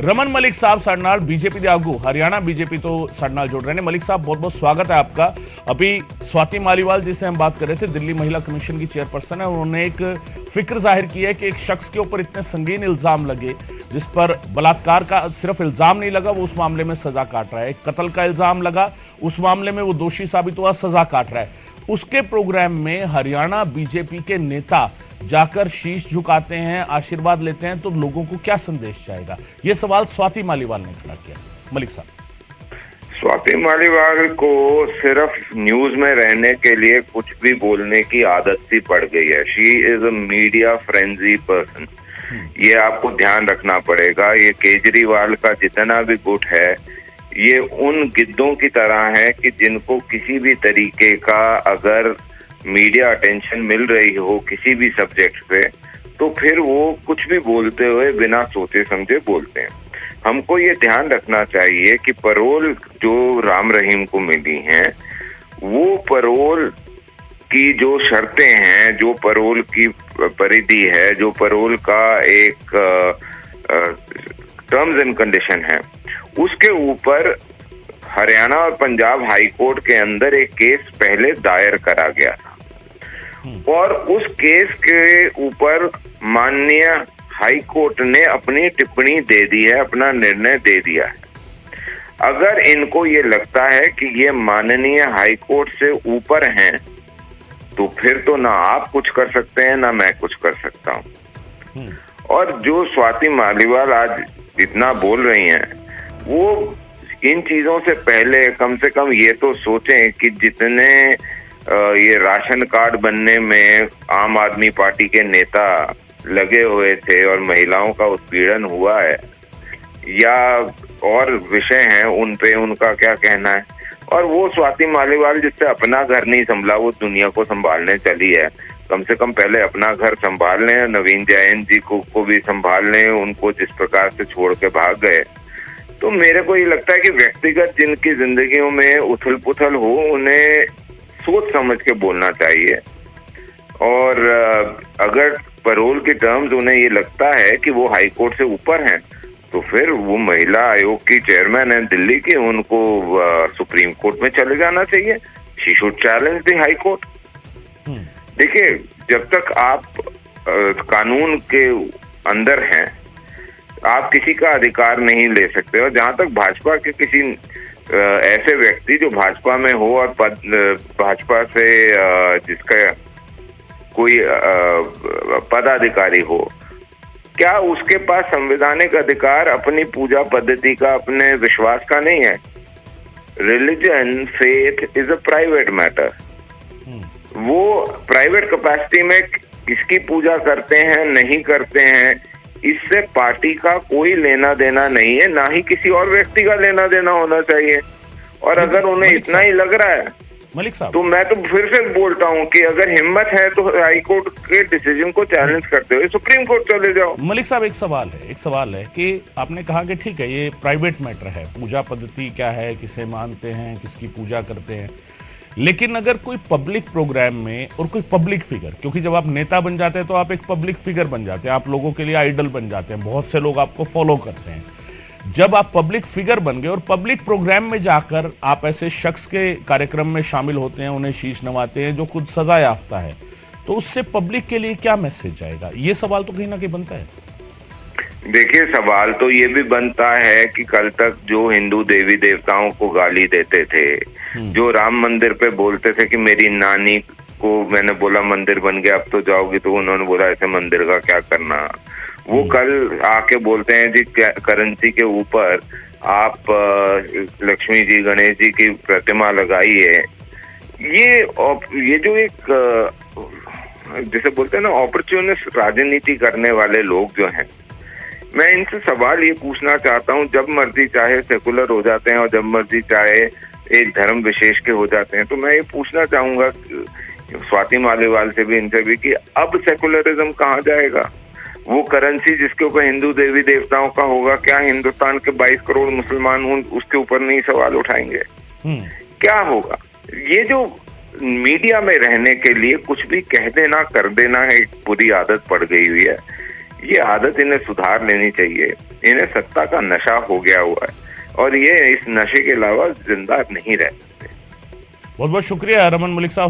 रमन मलिक साहब सरनाल बीजेपी दे आगू हरियाणा बीजेपी तो सरनाल जुड़ रहे हैं। मलिक साहब बहुत बहुत स्वागत है आपका। अभी स्वाति मालीवाल जिसे हम बात कर रहे थे, दिल्ली महिला कमीशन की चेयरपर्सन है, उन्होंने एक फिक्र जाहिर की है कि एक शख्स के ऊपर इतने संगीन इल्जाम लगे जिस पर बलात्कार का सिर्फ इल्जाम नहीं लगा, वो उस मामले में सजा काट रहा है। एक कत्ल का इल्जाम लगा, उस मामले में वो दोषी साबित हुआ, सजा काट रहा है। उसके प्रोग्राम में हरियाणा बीजेपी के नेता जाकर शीश झुकाते हैं, आशीर्वाद लेते हैं, तो लोगों को क्या संदेश जाएगा? यह सवाल स्वाति मालीवाल ने खड़ा किया। मलिक साहब, स्वाति मालीवाल को सिर्फ न्यूज में रहने के लिए कुछ भी बोलने की आदत सी पड़ गई है। She is a media frenzy person. ये आपको ध्यान रखना पड़ेगा। ये केजरीवाल का जितना भी गुट है, ये उन गिद्धों की तरह है कि जिनको किसी भी तरीके का अगर मीडिया अटेंशन मिल रही हो किसी भी सब्जेक्ट पे, तो फिर वो कुछ भी बोलते हुए बिना सोचे समझे बोलते हैं। हमको ये ध्यान रखना चाहिए कि पैरोल जो राम रहीम को मिली हैं, वो पैरोल की जो शर्तें हैं, जो पैरोल की परिधि है, जो पैरोल का एक टर्म्स एंड कंडीशन है, उसके ऊपर हरियाणा और पंजाब हाई कोर्ट के अंदर एक केस पहले दायर करा गया था और उस केस के ऊपर माननीय हाई कोर्ट ने अपनी टिप्पणी दे दी है, अपना निर्णय दे दिया है। अगर इनको ये लगता है कि ये माननीय हाई कोर्ट से ऊपर हैं, तो फिर तो ना आप कुछ कर सकते हैं ना मैं कुछ कर सकता हूं। और जो स्वाति मालीवाल आज इतना बोल रही हैं, वो इन चीजों से पहले कम से कम ये तो सोचें कि जितने ये राशन कार्ड बनने में आम आदमी पार्टी के नेता लगे हुए थे और महिलाओं का उत्पीड़न हुआ है या और विषय हैं, उन पे उनका क्या कहना है। और वो स्वाति मालीवाल जिससे अपना घर नहीं संभला, वो दुनिया को संभालने चली है। कम से कम पहले अपना घर संभाल लें, नवीन जैन जी को भी संभाल लें। उनको जिस प्रकार से छोड़ के भाग गए, तो मेरे को ये लगता है कि व्यक्तिगत जिनकी जिंदगियों में उथल पुथल हो, उन्हें सोच समझ के बोलना चाहिए। और अगर पैरोल के टर्म्स उन्हें ये लगता है कि वो हाई कोर्ट से ऊपर हैं, तो फिर वो महिला आयोग की चेयरमैन है दिल्ली की, उनको सुप्रीम कोर्ट में चले जाना चाहिए। She should challenge the high court. देखिए, जब तक आप कानून के अंदर हैं, आप किसी का अधिकार नहीं ले सकते। और जहां तक भाजपा के किसी ऐसे व्यक्ति जो भाजपा में हो और भाजपा से जिसका कोई पदाधिकारी हो, क्या उसके पास संवैधानिक अधिकार अपनी पूजा पद्धति का, अपने विश्वास का नहीं है? Religion, faith is a private matter. वो प्राइवेट कैपेसिटी में किसकी पूजा करते हैं, नहीं करते हैं, इससे पार्टी का कोई लेना देना नहीं है, ना ही किसी और व्यक्ति का लेना देना होना चाहिए। और अगर उन्हें इतना ही लग रहा है, मलिक साहब, तो मैं तो फिर से बोलता हूं कि अगर हिम्मत है तो हाई कोर्ट के डिसीजन को चैलेंज करते हुए सुप्रीम कोर्ट चले जाओ। मलिक साहब, एक सवाल है कि आपने कहा कि ठीक है, ये प्राइवेट मैटर है, पूजा पद्धति क्या है, किसे मानते हैं, किसकी पूजा करते हैं, लेकिन अगर कोई पब्लिक प्रोग्राम में और कोई पब्लिक फिगर, क्योंकि जब आप नेता बन जाते हैं तो आप एक पब्लिक फिगर बन जाते हैं, आप लोगों के लिए आइडल बन जाते हैं, बहुत से लोग आपको फॉलो करते हैं। जब आप पब्लिक फिगर बन गए और पब्लिक प्रोग्राम में जाकर आप ऐसे शख्स के कार्यक्रम में शामिल होते हैं, उन्हें शीश नवाते हैं जो खुद सजा याफ्ता है, तो उससे पब्लिक के लिए क्या मैसेज जाएगा? ये सवाल तो कहीं ना कहीं बनता है। देखिए, सवाल तो ये भी बनता है कि कल तक जो हिंदू देवी देवताओं को गाली देते थे, जो राम मंदिर पे बोलते थे कि मेरी नानी को मैंने बोला मंदिर बन गया अब तो जाओगी, तो उन्होंने बोला ऐसे मंदिर का क्या करना, वो कल आके बोलते हैं जी करेंसी के ऊपर आप लक्ष्मी जी, गणेश जी की प्रतिमा लगाइए। ये जो एक जैसे बोलते हैं ना, अपॉर्चुनिस्ट राजनीति करने वाले लोग जो हैं, मैं इनसे सवाल ये पूछना चाहता हूँ, जब मर्जी चाहे सेकुलर हो जाते हैं और जब मर्जी चाहे एक धर्म विशेष के हो जाते हैं, तो मैं ये पूछना चाहूंगा स्वाति मालीवाल से भी, इनसे भी, कि अब सेकुलरिज्म कहाँ जाएगा? वो करेंसी जिसके ऊपर हिंदू देवी देवताओं का होगा, क्या हिंदुस्तान के 22 करोड़ मुसलमान उसके ऊपर नहीं सवाल उठाएंगे? क्या होगा? ये जो मीडिया में रहने के लिए कुछ भी कह देना, कर देना, एक बुरी आदत पड़ गई हुई है। ये आदत इन्हें सुधार लेनी चाहिए। इन्हें सत्ता का नशा हो गया हुआ है और ये इस नशे के अलावा जिंदा नहीं रह सकते। बहुत बहुत शुक्रिया रमन मलिक साहब।